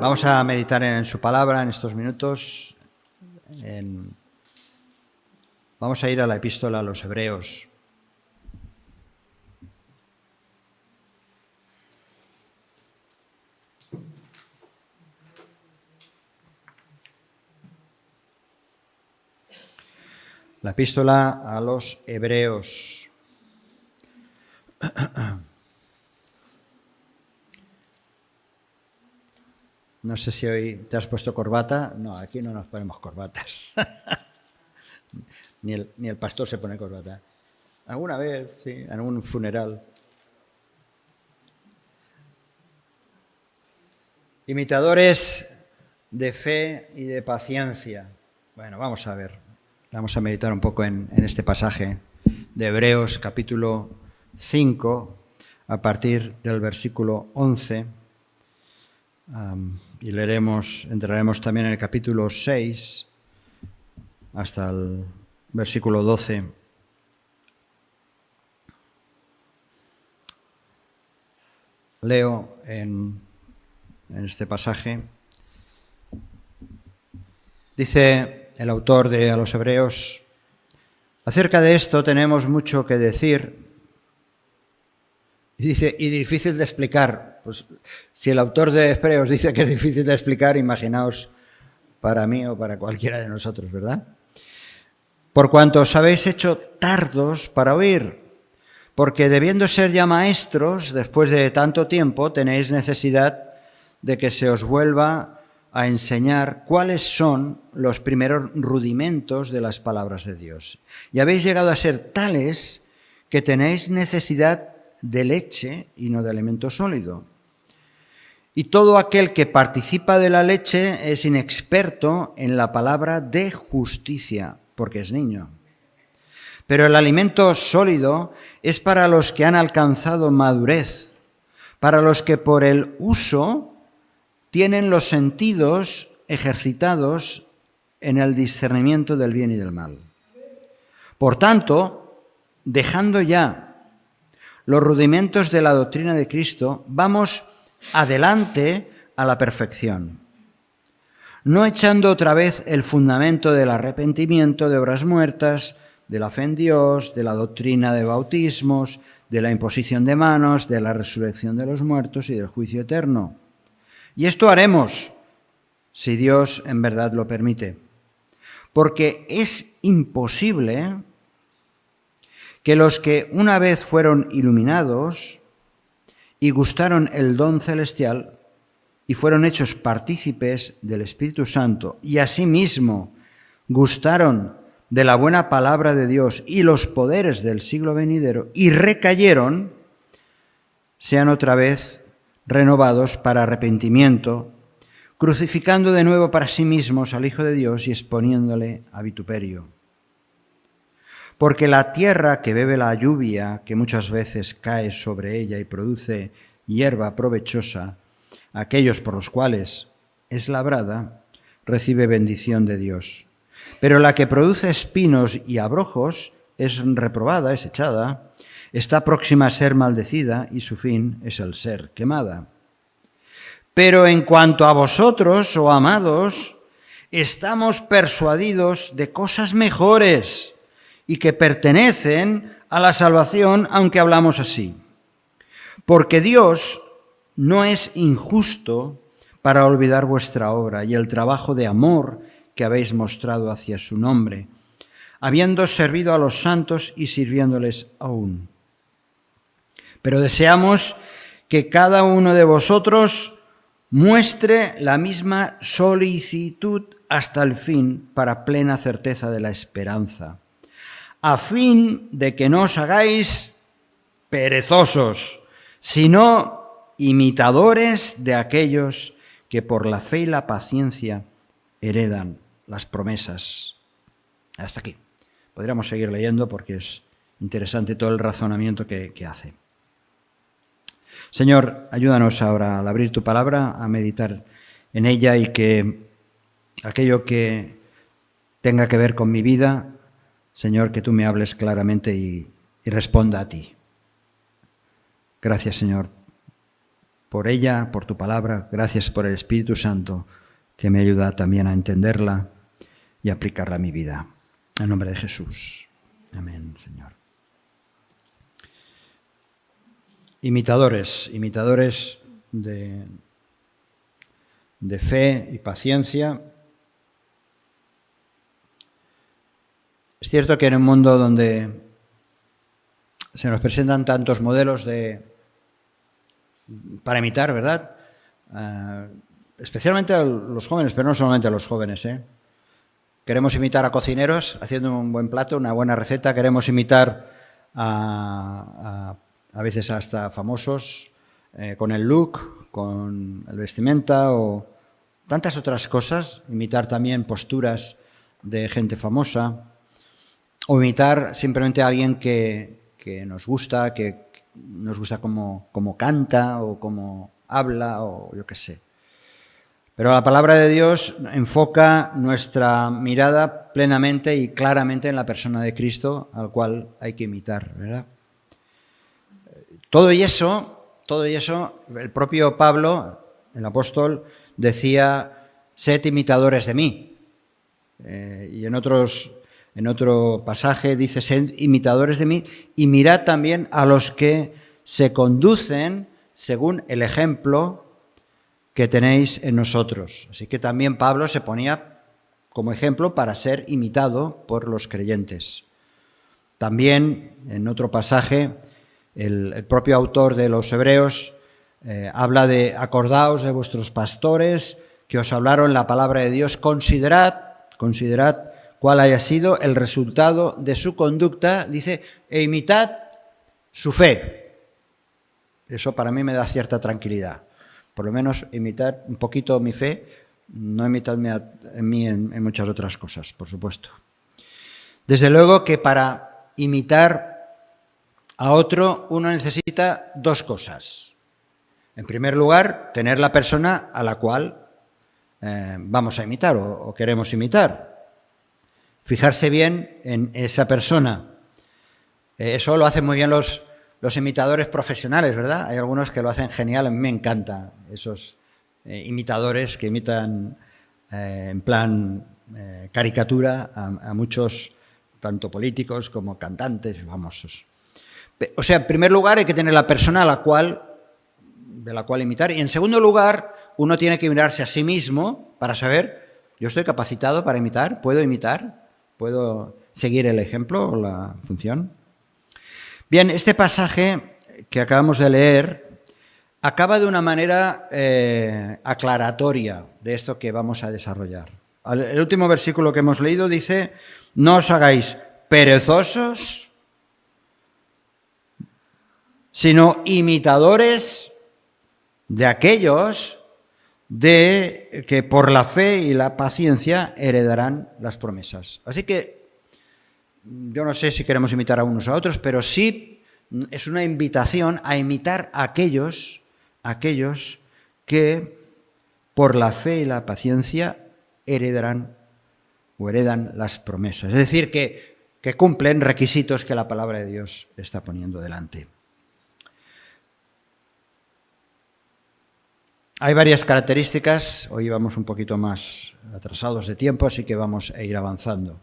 Vamos a meditar en su palabra en estos minutos. Vamos a ir a la epístola a los Hebreos. La epístola a los Hebreos. No sé si hoy te has puesto corbata. No, aquí no nos ponemos corbatas. ni el pastor se pone corbata. Alguna vez, sí, en algún funeral. Imitadores de fe y de paciencia. Bueno, vamos a ver. Vamos a meditar un poco en este pasaje de Hebreos, capítulo 5, a partir del versículo 11. Y entraremos también en el capítulo 6 hasta el versículo 12. Leo en este pasaje. Dice el autor de a los Hebreos: acerca de esto tenemos mucho que decir. Y dice, y difícil de explicar. Pues si el autor de Hebreos dice que es difícil de explicar, imaginaos para mí o para cualquiera de nosotros, ¿verdad? Por cuanto os habéis hecho tardos para oír, porque debiendo ser ya maestros, después de tanto tiempo, tenéis necesidad de que se os vuelva a enseñar cuáles son los primeros rudimentos de las palabras de Dios. Y habéis llegado a ser tales que tenéis necesidad de leche y no de alimento sólido. Y todo aquel que participa de la leche es inexperto en la palabra de justicia, porque es niño. Pero el alimento sólido es para los que han alcanzado madurez, para los que por el uso tienen los sentidos ejercitados en el discernimiento del bien y del mal. Por tanto, dejando ya los rudimentos de la doctrina de Cristo, vamos adelante a la perfección, no echando otra vez el fundamento del arrepentimiento de obras muertas, de la fe en Dios, de la doctrina de bautismos, de la imposición de manos, de la resurrección de los muertos y del juicio eterno. Y esto haremos, si Dios en verdad lo permite, porque es imposible que los que una vez fueron iluminados y gustaron el don celestial y fueron hechos partícipes del Espíritu Santo y asimismo gustaron de la buena palabra de Dios y los poderes del siglo venidero y recayeron, sean otra vez renovados para arrepentimiento, crucificando de nuevo para sí mismos al Hijo de Dios y exponiéndole a vituperio. Porque la tierra que bebe la lluvia, que muchas veces cae sobre ella y produce hierba provechosa, aquellos por los cuales es labrada, recibe bendición de Dios. Pero la que produce espinos y abrojos es reprobada, es echada, está próxima a ser maldecida y su fin es el ser quemada. Pero en cuanto a vosotros, oh amados, estamos persuadidos de cosas mejores y que pertenecen a la salvación, aunque hablamos así. Porque Dios no es injusto para olvidar vuestra obra y el trabajo de amor que habéis mostrado hacia su nombre, habiendo servido a los santos y sirviéndoles aún. Pero deseamos que cada uno de vosotros muestre la misma solicitud hasta el fin para plena certeza de la esperanza, a fin de que no os hagáis perezosos, sino imitadores de aquellos que por la fe y la paciencia heredan las promesas. Hasta aquí. Podríamos seguir leyendo porque es interesante todo el razonamiento que hace. Señor, ayúdanos ahora al abrir tu palabra, a meditar en ella y que aquello que tenga que ver con mi vida, Señor, que tú me hables claramente y responda a ti. Gracias, Señor, por ella, por tu palabra, gracias por el Espíritu Santo, que me ayuda también a entenderla y aplicarla a mi vida. En nombre de Jesús. Amén, Señor. Imitadores de fe y paciencia. Es cierto que en un mundo donde se nos presentan tantos modelos para imitar, ¿verdad? Especialmente a los jóvenes, pero no solamente a los jóvenes, ¿eh? Queremos imitar a cocineros haciendo un buen plato, una buena receta. Queremos imitar a veces hasta famosos con el look, con el vestimenta o tantas otras cosas. Imitar también posturas de gente famosa o imitar simplemente a alguien que nos gusta, cómo canta o cómo habla o yo qué sé. Pero la palabra de Dios enfoca nuestra mirada plenamente y claramente en la persona de Cristo, al cual hay que imitar, ¿verdad? Todo y eso, el propio Pablo, el apóstol, decía, sed imitadores de mí. Y en otro pasaje dice, sed imitadores de mí y mirad también a los que se conducen según el ejemplo que tenéis en nosotros. Así que también Pablo se ponía como ejemplo para ser imitado por los creyentes. También en otro pasaje, el propio autor de los Hebreos habla de acordaos de vuestros pastores que os hablaron la palabra de Dios, considerad cuál haya sido el resultado de su conducta, dice, e imitad su fe. Eso para mí me da cierta tranquilidad. Por lo menos imitar un poquito mi fe, no imitadme en mí en muchas otras cosas, por supuesto. Desde luego que para imitar a otro uno necesita dos cosas. En primer lugar, tener la persona a la cual vamos a imitar o queremos imitar. Fijarse bien en esa persona. Eso lo hacen muy bien los imitadores profesionales, ¿verdad? Hay algunos que lo hacen genial, a mí me encantan esos imitadores que imitan en plan caricatura a muchos, tanto políticos como cantantes famosos. O sea, en primer lugar hay que tener la persona de la cual imitar, y en segundo lugar uno tiene que mirarse a sí mismo para saber, yo estoy capacitado para imitar, puedo seguir el ejemplo o la función. Bien, este pasaje que acabamos de leer acaba de una manera aclaratoria de esto que vamos a desarrollar. El último versículo que hemos leído dice, no os hagáis perezosos, sino imitadores de aquellos que por la fe y la paciencia heredarán las promesas. Así que yo no sé si queremos imitar a unos a otros, pero sí es una invitación a imitar a aquellos que por la fe y la paciencia heredan las promesas. Es decir, que cumplen requisitos que la palabra de Dios está poniendo delante. Hay varias características, hoy vamos un poquito más atrasados de tiempo, así que vamos a ir avanzando.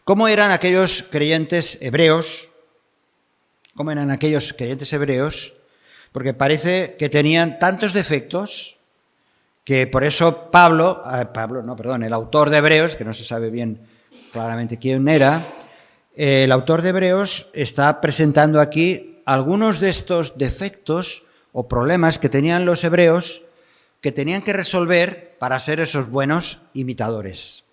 ¿Cómo eran aquellos creyentes hebreos? Porque parece que tenían tantos defectos que por eso el autor de Hebreos, que no se sabe bien claramente quién era, el autor de Hebreos está presentando aquí algunos de estos defectos o problemas que tenían los hebreos que tenían que resolver para ser esos buenos imitadores.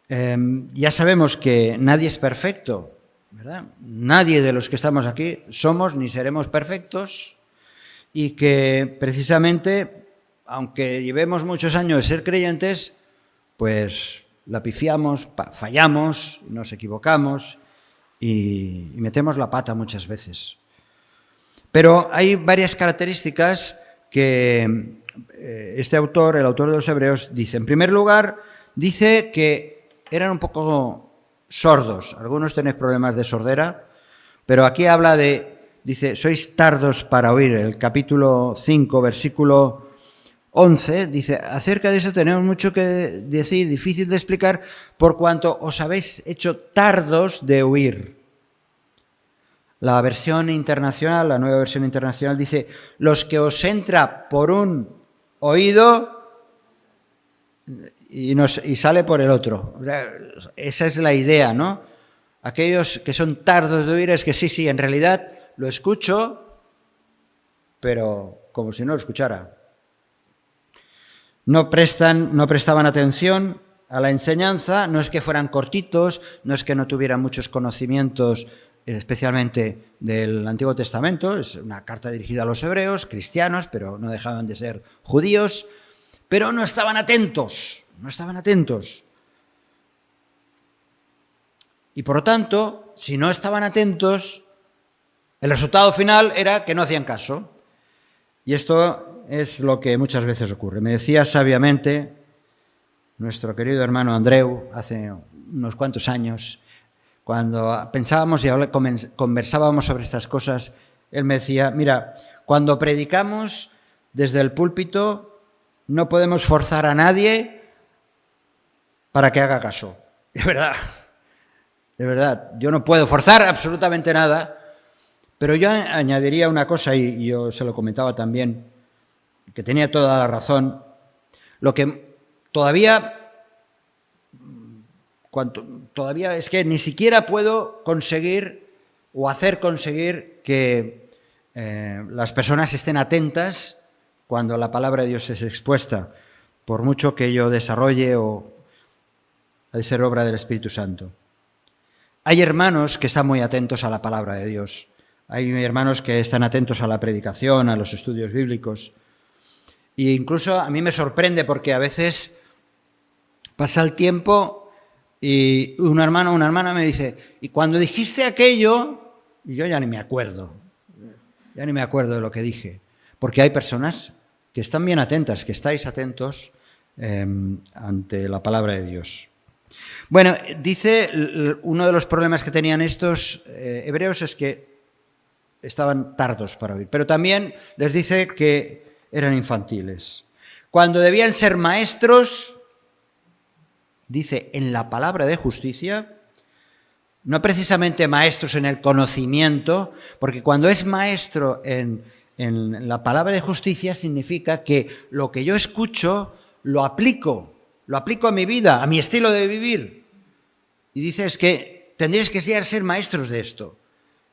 Ya sabemos que nadie es perfecto, ¿verdad? Nadie de los que estamos aquí somos ni seremos perfectos y que precisamente, aunque llevemos muchos años de ser creyentes, pues la pifiamos, fallamos, nos equivocamos y metemos la pata muchas veces. Pero hay varias características que este autor, el autor de los Hebreos, dice. En primer lugar, dice que eran un poco sordos. Algunos tenéis problemas de sordera, pero aquí habla de dice, sois tardos para oír. El capítulo 5, versículo 11, dice, acerca de eso tenemos mucho que decir, difícil de explicar, por cuanto os habéis hecho tardos de oír. La versión internacional, la nueva versión internacional, dice, los que os entra por un oído y sale por el otro. O sea, esa es la idea, ¿no? Aquellos que son tardos de oír es que sí, en realidad lo escucho, pero como si no lo escuchara. No prestaban atención a la enseñanza, no es que fueran cortitos, no es que no tuvieran muchos conocimientos, especialmente del Antiguo Testamento, es una carta dirigida a los hebreos, cristianos, pero no dejaban de ser judíos, pero no estaban atentos. Y por lo tanto, si no estaban atentos, el resultado final era que no hacían caso. Y esto es lo que muchas veces ocurre. Me decía sabiamente nuestro querido hermano Andreu hace unos cuantos años, cuando pensábamos y conversábamos sobre estas cosas, él me decía, mira, cuando predicamos desde el púlpito no podemos forzar a nadie para que haga caso. De verdad, yo no puedo forzar absolutamente nada, pero yo añadiría una cosa, y yo se lo comentaba también, que tenía toda la razón, lo que todavía es que ni siquiera puedo conseguir o hacer conseguir que las personas estén atentas cuando la palabra de Dios es expuesta, por mucho que yo desarrolle o ha de ser obra del Espíritu Santo. Hay hermanos que están muy atentos a la palabra de Dios. Hay hermanos que están atentos a la predicación, a los estudios bíblicos. E incluso a mí me sorprende porque a veces pasa el tiempo y un hermano o una hermana me dice, y cuando dijiste aquello, y yo ya ni me acuerdo de lo que dije. Porque hay personas que están bien atentas, que estáis atentos ante la palabra de Dios. Bueno, dice, uno de los problemas que tenían estos hebreos es que estaban tardos para oír, pero también les dice que eran infantiles. Cuando debían ser maestros, dice, en la palabra de justicia, no precisamente maestros en el conocimiento, porque cuando es maestro en la palabra de justicia significa que lo que yo escucho lo aplico a mi vida, a mi estilo de vivir. Y dice, es que tendréis que ser maestros de esto.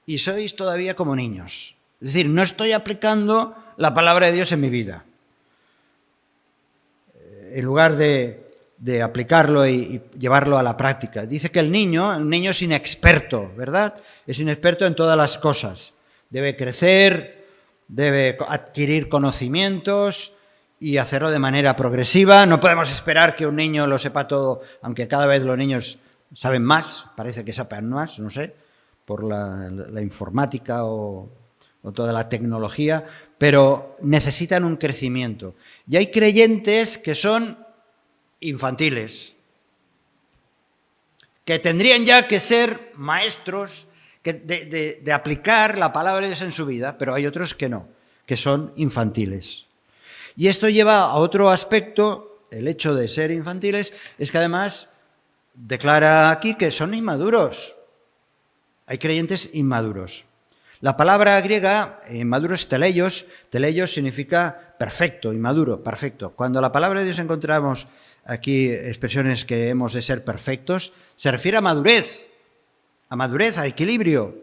Y sois todavía como niños. Es decir, no estoy aplicando la palabra de Dios en mi vida. En lugar de aplicarlo y llevarlo a la práctica. Dice que el niño es inexperto, ¿verdad? Es inexperto en todas las cosas. Debe crecer, debe adquirir conocimientos y hacerlo de manera progresiva. No podemos esperar que un niño lo sepa todo, aunque cada vez los niños saben más, parece que saben más, no sé, por la informática o toda la tecnología, pero necesitan un crecimiento. Y hay creyentes que son infantiles, que tendrían ya que ser maestros de aplicar la palabra de Dios en su vida, pero hay otros que no, que son infantiles. Y esto lleva a otro aspecto, el hecho de ser infantiles, es que además declara aquí que son inmaduros. Hay creyentes inmaduros. La palabra griega, inmaduro, es teleios. Teleios significa perfecto, inmaduro, perfecto. Cuando la palabra de Dios encontramos aquí expresiones que hemos de ser perfectos, se refiere a madurez, a equilibrio,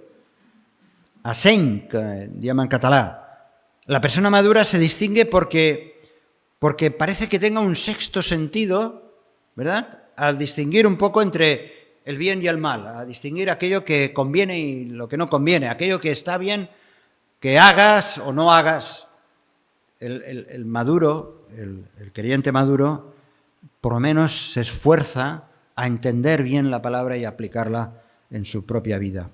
a seny, que llaman en catalán. La persona madura se distingue porque parece que tenga un sexto sentido, ¿verdad?, al distinguir un poco entre el bien y el mal, a distinguir aquello que conviene y lo que no conviene, aquello que está bien que hagas o no hagas. El maduro, el creyente maduro, por lo menos se esfuerza a entender bien la palabra y aplicarla en su propia vida.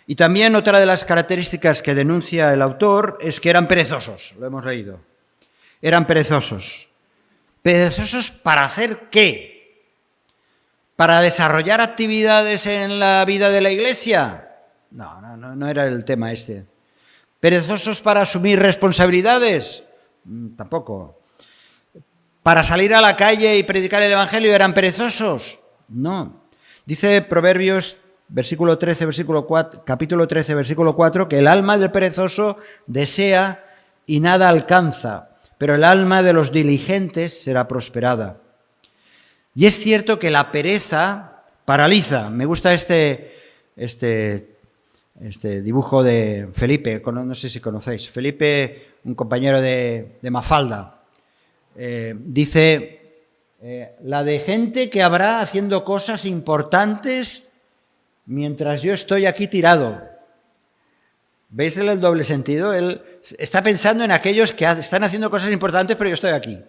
Y también otra de las características que denuncia el autor es que eran perezosos, lo hemos leído. Eran perezosos. ¿Perezosos para hacer qué? ¿Para desarrollar actividades en la vida de la iglesia? No era el tema este. ¿Perezosos para asumir responsabilidades? Tampoco. ¿Para salir a la calle y predicar el Evangelio eran perezosos? No. Dice Proverbios capítulo 13, versículo 4, que el alma del perezoso desea y nada alcanza, pero el alma de los diligentes será prosperada. Y es cierto que la pereza paraliza. Me gusta este dibujo de Felipe, no sé si conocéis. Felipe, un compañero de Mafalda, dice, la de gente que habrá haciendo cosas importantes mientras yo estoy aquí tirado. ¿Veis el doble sentido? Él está pensando en aquellos que están haciendo cosas importantes, pero yo estoy aquí.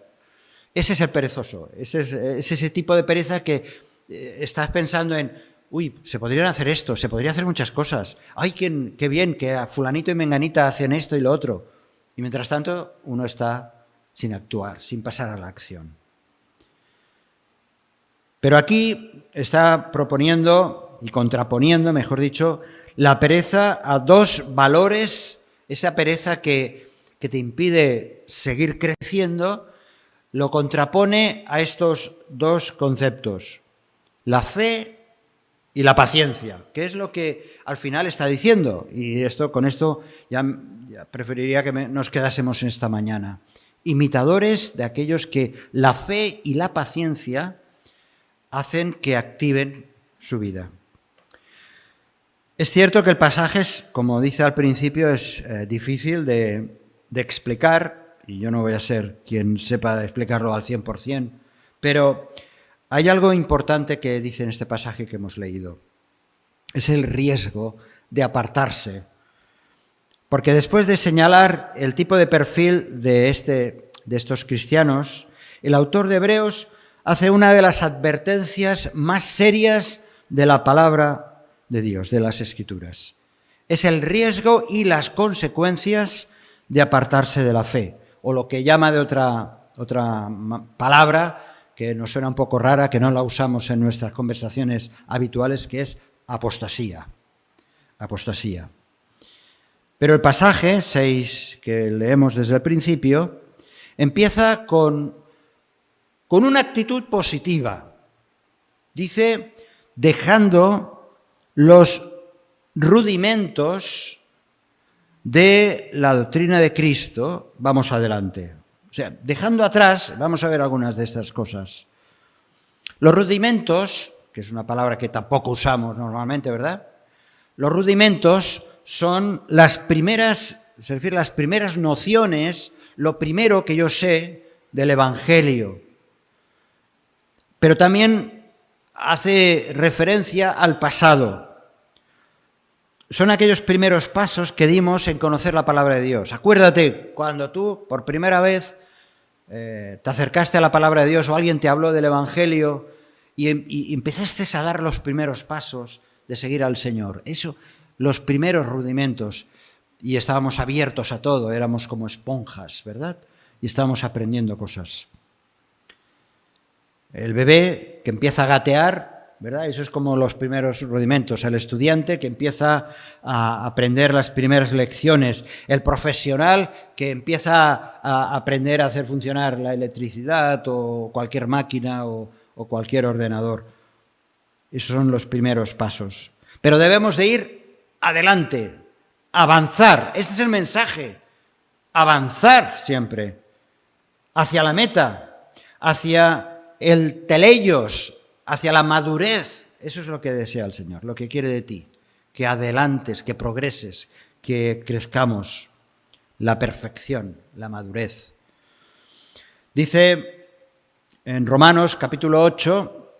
Ese es el perezoso. Es ese tipo de pereza que estás pensando en, uy, se podrían hacer esto, se podría hacer muchas cosas. Ay, qué bien, que a fulanito y menganita hacen esto y lo otro. Y mientras tanto, uno está sin actuar, sin pasar a la acción. Pero aquí está proponiendo y contraponiendo, mejor dicho, la pereza a dos valores, esa pereza que te impide seguir creciendo, lo contrapone a estos dos conceptos, la fe y la paciencia, que es lo que al final está diciendo. Y con esto ya preferiría que nos quedásemos en esta mañana. Imitadores de aquellos que la fe y la paciencia hacen que activen su vida. Es cierto que el pasaje, como dice al principio, es difícil de explicar, y yo no voy a ser quien sepa explicarlo al 100%, pero hay algo importante que dice en este pasaje que hemos leído. Es el riesgo de apartarse. Porque después de señalar el tipo de perfil de estos cristianos, el autor de Hebreos hace una de las advertencias más serias de la palabra de Dios, de las Escrituras. Es el riesgo y las consecuencias de apartarse de la fe, o lo que llama de otra palabra que nos suena un poco rara, que no la usamos en nuestras conversaciones habituales, que es apostasía. Apostasía. Pero el pasaje 6, que leemos desde el principio, empieza con una actitud positiva. Dice, dejando los rudimentos de la doctrina de Cristo, vamos adelante. O sea, dejando atrás, vamos a ver algunas de estas cosas. Los rudimentos, que es una palabra que tampoco usamos normalmente, ¿verdad? Los rudimentos son las primeras nociones, lo primero que yo sé del Evangelio. Pero también hace referencia al pasado. Son aquellos primeros pasos que dimos en conocer la palabra de Dios. Acuérdate, cuando tú por primera vez te acercaste a la palabra de Dios o alguien te habló del Evangelio y empezaste a dar los primeros pasos de seguir al Señor. Eso, los primeros rudimentos. Y estábamos abiertos a todo, éramos como esponjas, ¿verdad? Y estábamos aprendiendo cosas. El bebé que empieza a gatear, ¿verdad? Eso es como los primeros rudimentos. El estudiante que empieza a aprender las primeras lecciones. El profesional que empieza a aprender a hacer funcionar la electricidad o cualquier máquina o cualquier ordenador. Esos son los primeros pasos. Pero debemos de ir adelante, avanzar. Este es el mensaje. Avanzar siempre hacia la meta, hacia el teleios, hacia la madurez. Eso es lo que desea el Señor, lo que quiere de ti, que adelantes, que progreses, que crezcamos. La perfección, la madurez. Dice en Romanos capítulo 8,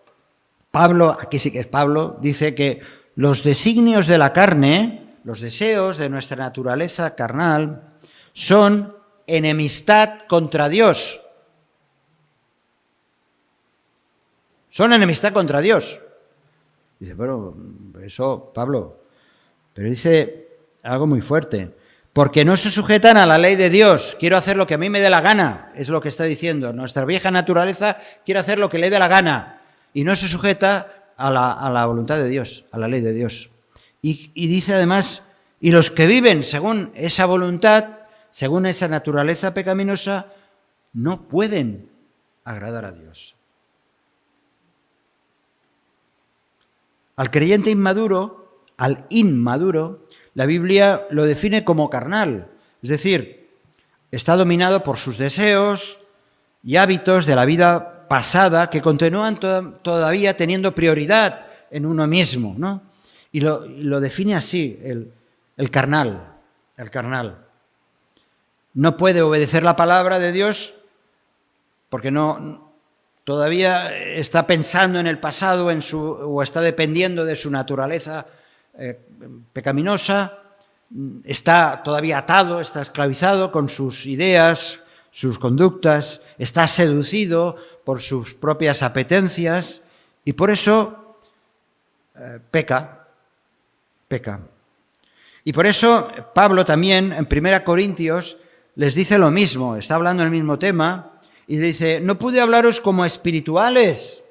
Pablo, aquí sí que es Pablo, dice que los designios de la carne, los deseos de nuestra naturaleza carnal, son enemistad contra Dios. Son enemistad contra Dios. Dice, pero eso, Pablo, pero dice algo muy fuerte. Porque no se sujetan a la ley de Dios. Quiero hacer lo que a mí me dé la gana, es lo que está diciendo. Nuestra vieja naturaleza quiere hacer lo que le dé la gana y no se sujeta a la voluntad de Dios, a la ley de Dios. Y dice además Y los que viven según esa voluntad, según esa naturaleza pecaminosa, no pueden agradar a Dios. Al creyente inmaduro, al inmaduro, la Biblia lo define como carnal, es decir, está dominado por sus deseos y hábitos de la vida pasada que continúan todavía teniendo prioridad en uno mismo, ¿no? Y lo define así, el carnal, el carnal. No puede obedecer la palabra de Dios porque todavía está pensando en el pasado o está dependiendo de su naturaleza pecaminosa, está todavía atado, está esclavizado con sus ideas, sus conductas, está seducido por sus propias apetencias y por eso peca. Y por eso Pablo también en 1 Corintios les dice lo mismo, está hablando del mismo tema y dice, no pude hablaros como a espirituales,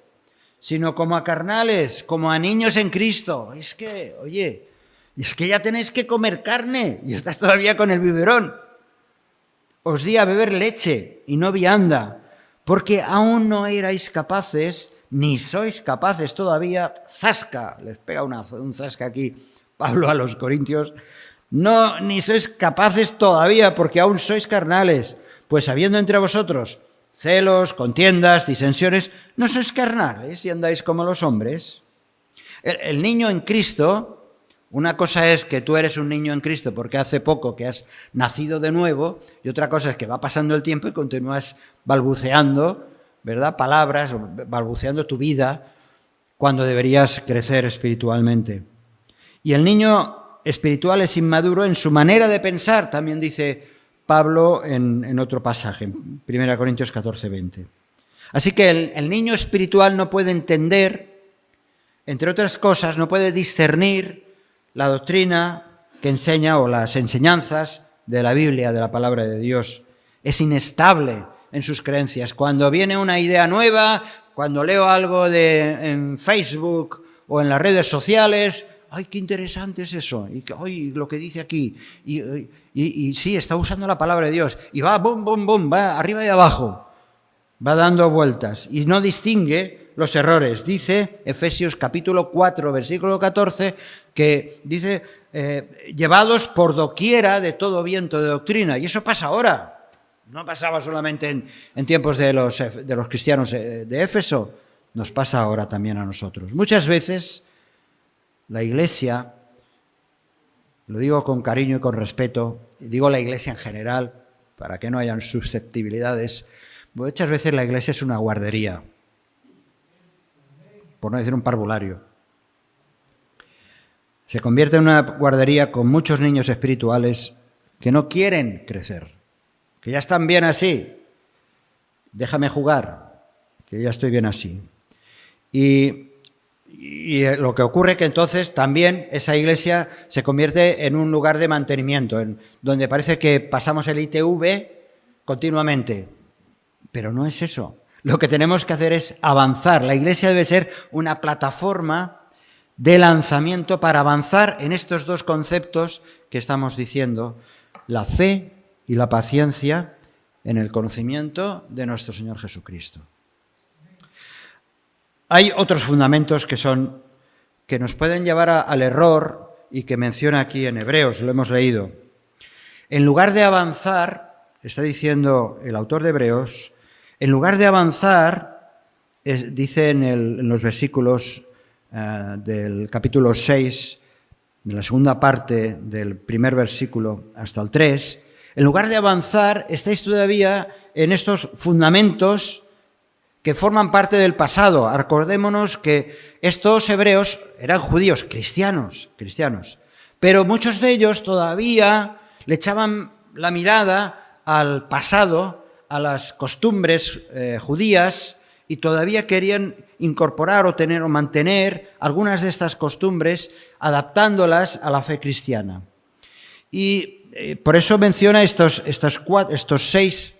sino como a carnales, como a niños en Cristo. Es que, oye, es que ya tenéis que comer carne y estás todavía con el biberón. Os di a beber leche y no vianda, porque aún no erais capaces, ni sois capaces todavía, zasca, les pega un zasca aquí Pablo a los corintios, no, ni sois capaces todavía, porque aún sois carnales, pues habiendo entre vosotros celos, contiendas, disensiones, no sois carnales y andáis como los hombres. El niño en Cristo, una cosa es que tú eres un niño en Cristo porque hace poco que has nacido de nuevo, y otra cosa es que va pasando el tiempo y continúas balbuceando, ¿verdad? Palabras, balbuceando tu vida, cuando deberías crecer espiritualmente. Y el niño espiritual es inmaduro en su manera de pensar, también dice Pablo en otro pasaje, en 1 Corintios 14, 20. Así que el niño espiritual no puede entender, entre otras cosas, no puede discernir la doctrina que enseña o las enseñanzas de la Biblia, de la palabra de Dios. Es inestable en sus creencias. Cuando viene una idea nueva, cuando leo algo en Facebook o en las redes sociales, ¡ay, qué interesante es eso! Y ¡ay, lo que dice aquí! Y sí, está usando la palabra de Dios. Y va, bum, bum, bum, va arriba y abajo. Va dando vueltas. Y no distingue los errores. Dice Efesios capítulo 4, versículo 14, que dice, llevados por doquiera de todo viento de doctrina. Y eso pasa ahora. No pasaba solamente en tiempos de los cristianos de Éfeso. Nos pasa ahora también a nosotros. Muchas veces la Iglesia, lo digo con cariño y con respeto, y digo la Iglesia en general, para que no hayan susceptibilidades, muchas veces la Iglesia es una guardería, por no decir un parvulario. Se convierte en una guardería con muchos niños espirituales que no quieren crecer, que ya están bien así. Déjame jugar, que ya estoy bien así. Y lo que ocurre es que entonces también esa iglesia se convierte en un lugar de mantenimiento, donde parece que pasamos el ITV continuamente. Pero no es eso. Lo que tenemos que hacer es avanzar. La iglesia debe ser una plataforma de lanzamiento para avanzar en estos dos conceptos que estamos diciendo, la fe y la paciencia en el conocimiento de nuestro Señor Jesucristo. Hay otros fundamentos que nos pueden llevar al error y que menciona aquí en Hebreos, lo hemos leído. En lugar de avanzar, está diciendo el autor de Hebreos, en lugar de avanzar, dice en los versículos del capítulo 6, de la segunda parte del primer versículo hasta el 3, en lugar de avanzar, estáis todavía en estos fundamentos que forman parte del pasado. Acordémonos que estos hebreos eran judíos, cristianos, pero muchos de ellos todavía le echaban la mirada al pasado, a las costumbres judías, y todavía querían incorporar o tener o mantener algunas de estas costumbres, adaptándolas a la fe cristiana. Y por eso menciona estos 6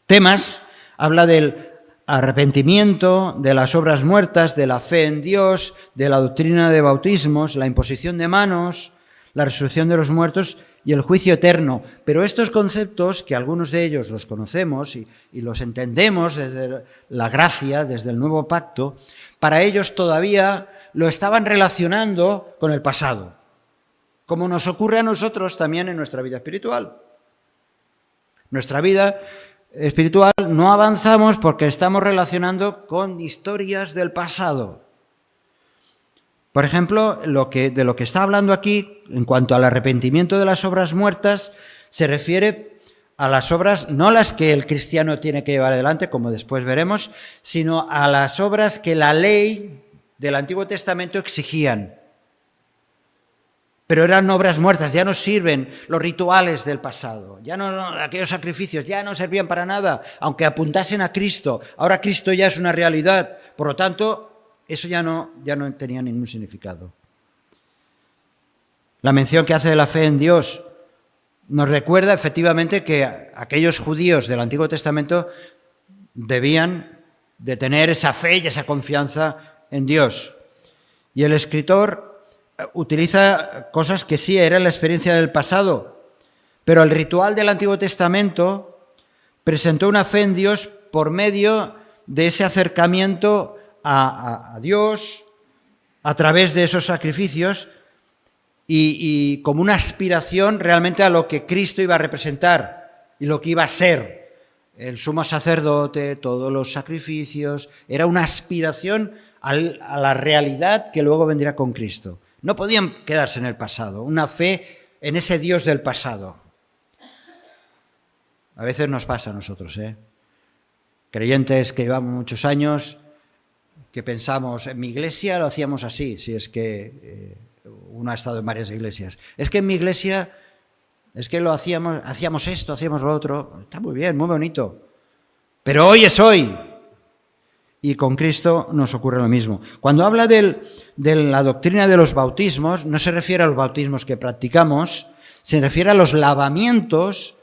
temas. Habla del arrepentimiento, de las obras muertas, de la fe en Dios, de la doctrina de bautismos, la imposición de manos, la resurrección de los muertos y el juicio eterno. Pero estos conceptos, que algunos de ellos los conocemos y los entendemos desde la gracia, desde el nuevo pacto, para ellos todavía lo estaban relacionando con el pasado, como nos ocurre a nosotros también en nuestra vida espiritual. Nuestra vida espiritual no avanzamos porque estamos relacionando con historias del pasado. Por ejemplo, de lo que está hablando aquí, en cuanto al arrepentimiento de las obras muertas, se refiere a las obras, no las que el cristiano tiene que llevar adelante, como después veremos, sino a las obras que la ley del Antiguo Testamento exigían. Pero eran obras muertas, ya no sirven los rituales del pasado, ya no aquellos sacrificios, ya no servían para nada, aunque apuntasen a Cristo. Ahora Cristo ya es una realidad, por lo tanto, eso ya no tenía ningún significado. La mención que hace de la fe en Dios nos recuerda efectivamente que aquellos judíos del Antiguo Testamento debían de tener esa fe y esa confianza en Dios. Y el escritor utiliza cosas que sí eran la experiencia del pasado, pero el ritual del Antiguo Testamento presentó una fe en Dios por medio de ese acercamiento a Dios a través de esos sacrificios y como una aspiración realmente a lo que Cristo iba a representar y lo que iba a ser. El sumo sacerdote, todos los sacrificios, era una aspiración a la realidad que luego vendría con Cristo. No podían quedarse en el pasado, una fe en ese Dios del pasado. A veces nos pasa a nosotros, creyentes que llevamos muchos años, que pensamos, en mi iglesia lo hacíamos así, si es que uno ha estado en varias iglesias. Es que en mi iglesia, es que hacíamos esto, hacíamos lo otro. Está muy bien, muy bonito. Pero hoy es hoy. Y con Cristo nos ocurre lo mismo. Cuando habla de la doctrina de los bautismos, no se refiere a los bautismos que practicamos, se refiere a los lavamientos,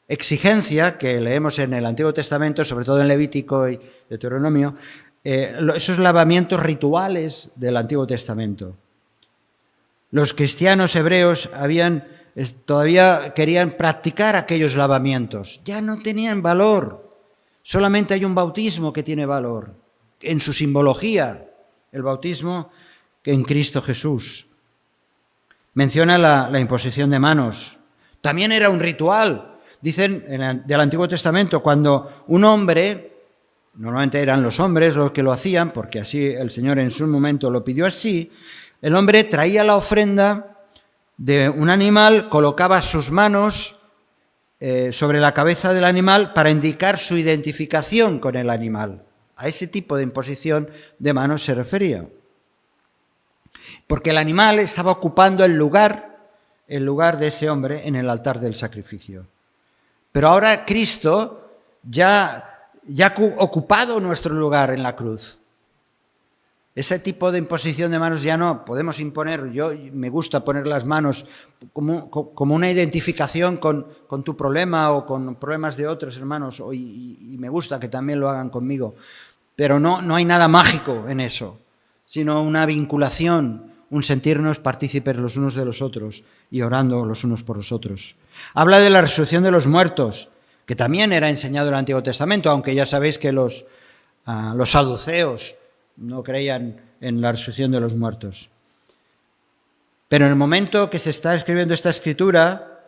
exigencia que leemos en el Antiguo Testamento, sobre todo en Levítico y Deuteronomio, esos lavamientos rituales del Antiguo Testamento. Los cristianos hebreos todavía querían practicar aquellos lavamientos. Ya no tenían valor. Solamente hay un bautismo que tiene valor, en su simbología, el bautismo en Cristo Jesús. Menciona la imposición de manos. También era un ritual. Dicen del Antiguo Testamento, cuando un hombre, normalmente eran los hombres los que lo hacían, porque así el Señor en su momento lo pidió así, el hombre traía la ofrenda de un animal, colocaba sus manos sobre la cabeza del animal para indicar su identificación con el animal. A ese tipo de imposición de manos se refería. Porque el animal estaba ocupando el lugar de ese hombre en el altar del sacrificio. Pero ahora Cristo ya ha ocupado nuestro lugar en la cruz. Ese tipo de imposición de manos ya no podemos imponer. Yo me gusta poner las manos como una identificación con tu problema o con problemas de otros hermanos, y me gusta que también lo hagan conmigo. Pero no hay nada mágico en eso, sino una vinculación, un sentirnos partícipes los unos de los otros y orando los unos por los otros. Habla de la resurrección de los muertos, que también era enseñado en el Antiguo Testamento, aunque ya sabéis que los saduceos no creían en la resurrección de los muertos. Pero en el momento que se está escribiendo esta escritura,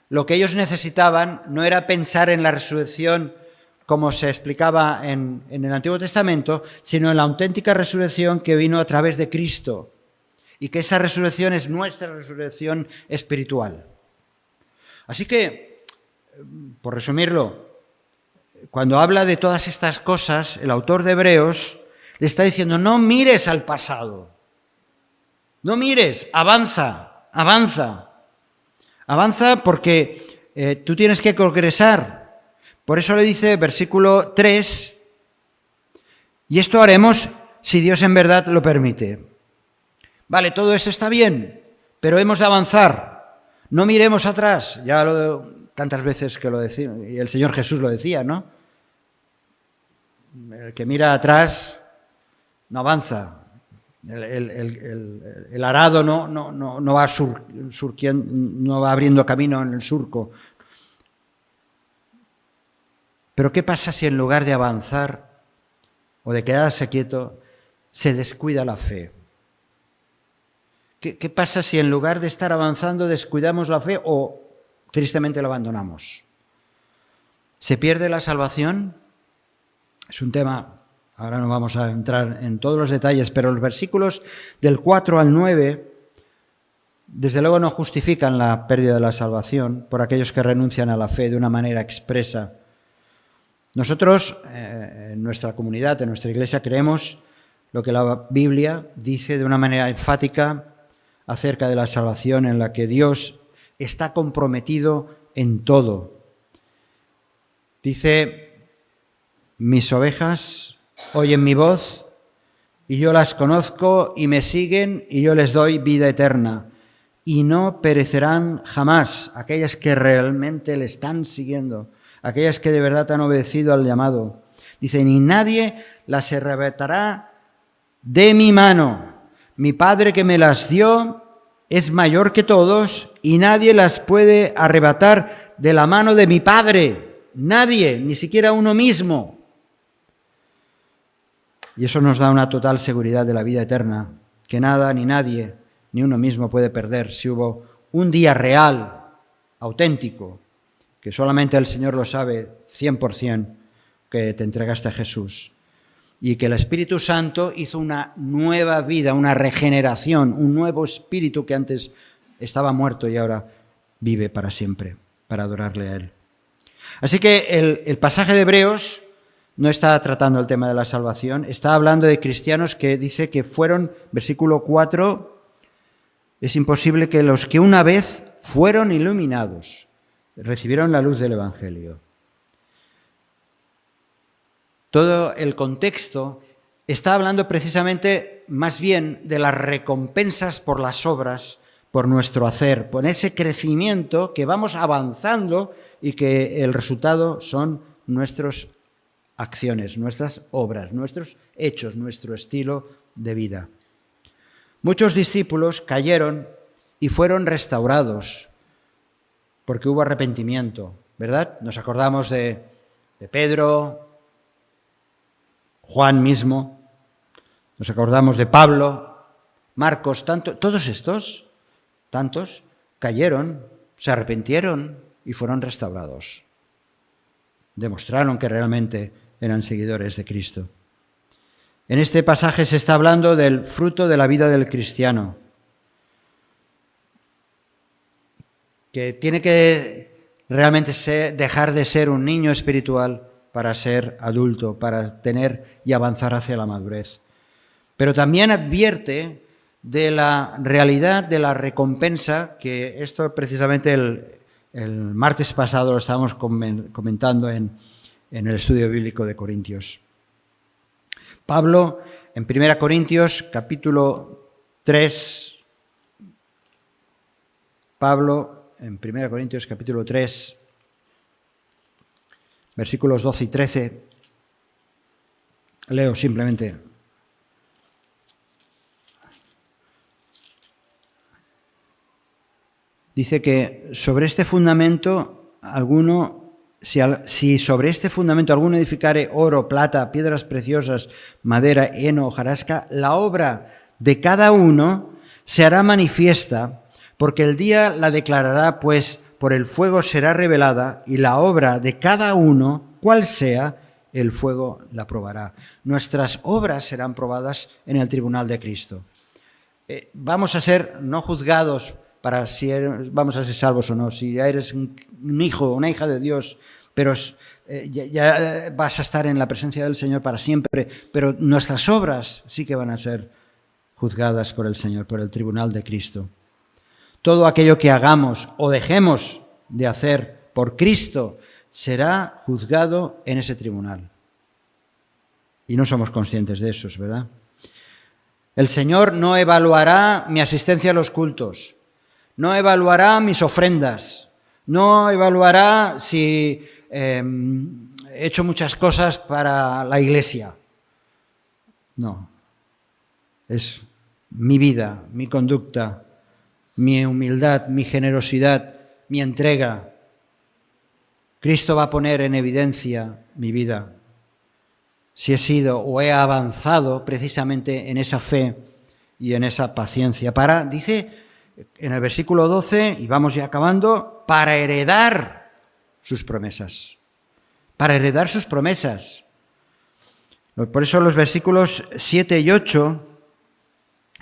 lo que ellos necesitaban no era pensar en la resurrección como se explicaba en el Antiguo Testamento, sino en la auténtica resurrección que vino a través de Cristo, y que esa resurrección es nuestra resurrección espiritual. Así que, por resumirlo, cuando habla de todas estas cosas, el autor de Hebreos le está diciendo, no mires al pasado, no mires, avanza porque tú tienes que progresar. Por eso le dice, versículo 3, y esto haremos si Dios en verdad lo permite. Vale, todo eso está bien, pero hemos de avanzar. No miremos atrás, tantas veces que lo decía, y el Señor Jesús lo decía, ¿no? El que mira atrás no avanza. El arado no va surquiendo, no va abriendo camino en el surco. Pero ¿qué pasa si en lugar de avanzar o de quedarse quieto, se descuida la fe? ¿Qué pasa si en lugar de estar avanzando descuidamos la fe o tristemente la abandonamos? ¿Se pierde la salvación? Es un tema, ahora no vamos a entrar en todos los detalles, pero los versículos del 4 al 9, desde luego no justifican la pérdida de la salvación por aquellos que renuncian a la fe de una manera expresa. Nosotros, en nuestra comunidad, en nuestra iglesia, creemos lo que la Biblia dice de una manera enfática acerca de la salvación, en la que Dios está comprometido en todo. Dice: mis ovejas oyen mi voz y yo las conozco y me siguen y yo les doy vida eterna y no perecerán jamás. Aquellas que realmente le están siguiendo, aquellas que de verdad han obedecido al llamado. Dice: ni nadie las arrebatará de mi mano. Mi Padre que me las dio es mayor que todos y nadie las puede arrebatar de la mano de mi Padre. Nadie, ni siquiera uno mismo. Y eso nos da una total seguridad de la vida eterna, que nada ni nadie, ni uno mismo puede perder si hubo un día real, auténtico, que solamente el Señor lo sabe 100%, que te entregaste a Jesús. Y que el Espíritu Santo hizo una nueva vida, una regeneración, un nuevo espíritu que antes estaba muerto y ahora vive para siempre, para adorarle a Él. Así que el pasaje de Hebreos no está tratando el tema de la salvación, está hablando de cristianos que dice que fueron, versículo 4, es imposible que los que una vez fueron iluminados, recibieron la luz del Evangelio. Todo el contexto está hablando precisamente más bien de las recompensas por las obras, por nuestro hacer, por ese crecimiento que vamos avanzando y que el resultado son nuestras acciones, nuestras obras, nuestros hechos, nuestro estilo de vida. Muchos discípulos cayeron y fueron restaurados porque hubo arrepentimiento, ¿verdad? Nos acordamos de Pedro, Juan mismo, nos acordamos de Pablo, Marcos, todos estos, tantos, cayeron, se arrepintieron y fueron restaurados. Demostraron que realmente eran seguidores de Cristo. En este pasaje se está hablando del fruto de la vida del cristiano, que tiene que realmente dejar de ser un niño espiritual para ser adulto, para tener y avanzar hacia la madurez. Pero también advierte de la realidad de la recompensa, que esto precisamente el martes pasado lo estábamos comentando en el estudio bíblico de Corintios. Pablo, en 1 Corintios capítulo 3, en 1 Corintios capítulo 3, versículos 12 y 13, leo simplemente. Dice que sobre este fundamento si sobre este fundamento alguno edificare oro, plata, piedras preciosas, madera, heno, hojarasca, la obra de cada uno se hará manifiesta, porque el día la declarará, pues por el fuego será revelada, y la obra de cada uno, cual sea, el fuego la probará. Nuestras obras serán probadas en el tribunal de Cristo. Vamos a ser no juzgados para si vamos a ser salvos o no, si ya eres un hijo o una hija de Dios, pero ya vas a estar en la presencia del Señor para siempre, pero nuestras obras sí que van a ser juzgadas por el Señor, por el tribunal de Cristo. Todo aquello que hagamos o dejemos de hacer por Cristo será juzgado en ese tribunal. Y no somos conscientes de eso, ¿verdad? El Señor no evaluará mi asistencia a los cultos, no evaluará mis ofrendas, no evaluará si he hecho muchas cosas para la Iglesia. No, es mi vida, mi conducta, mi humildad, mi generosidad, mi entrega. Cristo va a poner en evidencia mi vida, si he sido o he avanzado precisamente en esa fe y en esa paciencia. Dice en el versículo 12, y vamos ya acabando, para heredar sus promesas. Para heredar sus promesas. Por eso los versículos 7 y 8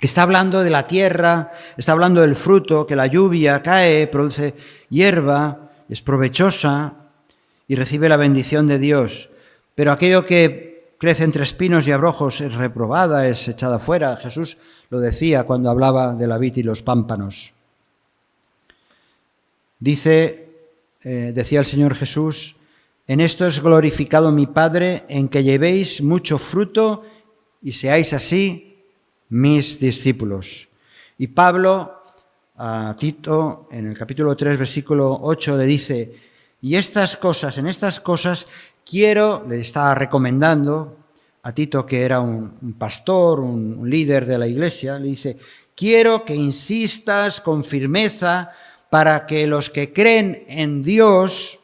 está hablando de la tierra, está hablando del fruto, que la lluvia cae, produce hierba, es provechosa y recibe la bendición de Dios. Pero aquello que crece entre espinos y abrojos es reprobada, es echada fuera. Jesús lo decía cuando hablaba de la vid y los pámpanos. Decía el Señor Jesús, en esto es glorificado mi Padre, en que llevéis mucho fruto y seáis así mis discípulos. Y Pablo a Tito, en el capítulo 3, versículo 8, le dice, y en estas cosas quiero, le está recomendando a Tito, que era un pastor, un líder de la iglesia, le dice, quiero que insistas con firmeza para que los que creen en Dios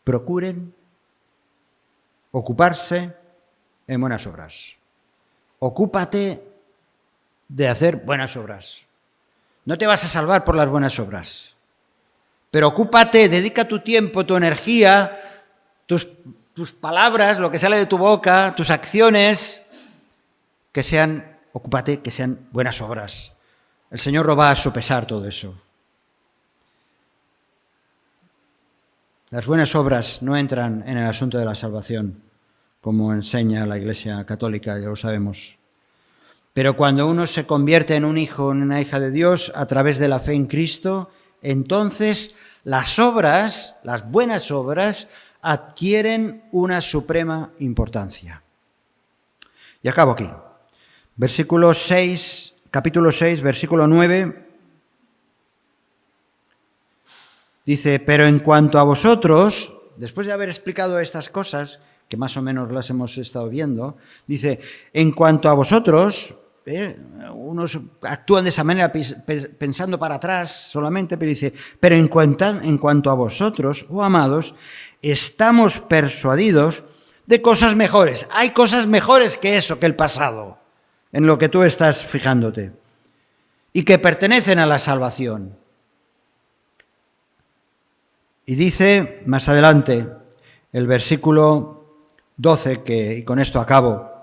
procuren ocuparse en buenas obras. Ocúpate de hacer buenas obras. No te vas a salvar por las buenas obras, pero ocúpate, dedica tu tiempo, tu energía, tus palabras, lo que sale de tu boca, tus acciones, que sean buenas obras. El Señor lo va a sopesar todo eso. Las buenas obras no entran en el asunto de la salvación, como enseña la Iglesia Católica, ya lo sabemos. Pero cuando uno se convierte en un hijo o en una hija de Dios a través de la fe en Cristo, entonces las obras, las buenas obras, adquieren una suprema importancia. Y acabo aquí. Capítulo 6, versículo 9, dice, pero en cuanto a vosotros, después de haber explicado estas cosas, que más o menos las hemos estado viendo, dice, en cuanto a vosotros, unos actúan de esa manera pensando para atrás solamente, pero dice, pero en cuanto a vosotros, oh amados, estamos persuadidos de cosas mejores. Hay cosas mejores que eso, que el pasado, en lo que tú estás fijándote, y que pertenecen a la salvación. Y dice más adelante, el versículo 12, y con esto acabo,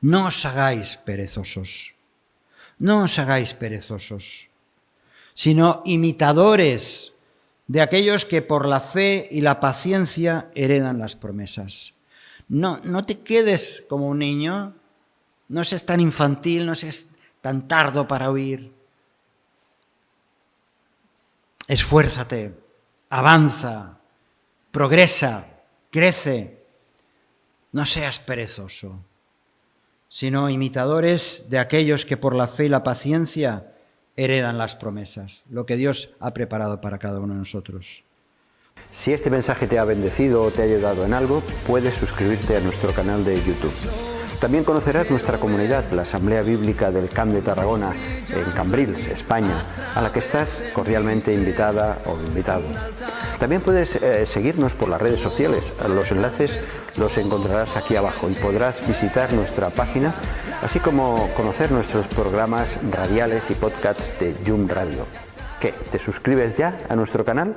no os hagáis perezosos, sino imitadores de aquellos que por la fe y la paciencia heredan las promesas. No te quedes como un niño, no seas tan infantil, no seas tan tardo para oír. Esfuérzate, avanza, progresa, crece, no seas perezoso, sino imitadores de aquellos que por la fe y la paciencia heredan las promesas, lo que Dios ha preparado para cada uno de nosotros. Si este mensaje te ha bendecido o te ha ayudado en algo, puedes suscribirte a nuestro canal de YouTube. También conocerás nuestra comunidad, la Asamblea Bíblica del Camp de Tarragona, en Cambrils, España, a la que estás cordialmente invitada o invitado. También puedes seguirnos por las redes sociales. Los enlaces los encontrarás aquí abajo y podrás visitar nuestra página, así como conocer nuestros programas radiales y podcasts de Yum Radio. ¿Qué? ¿Te suscribes ya a nuestro canal?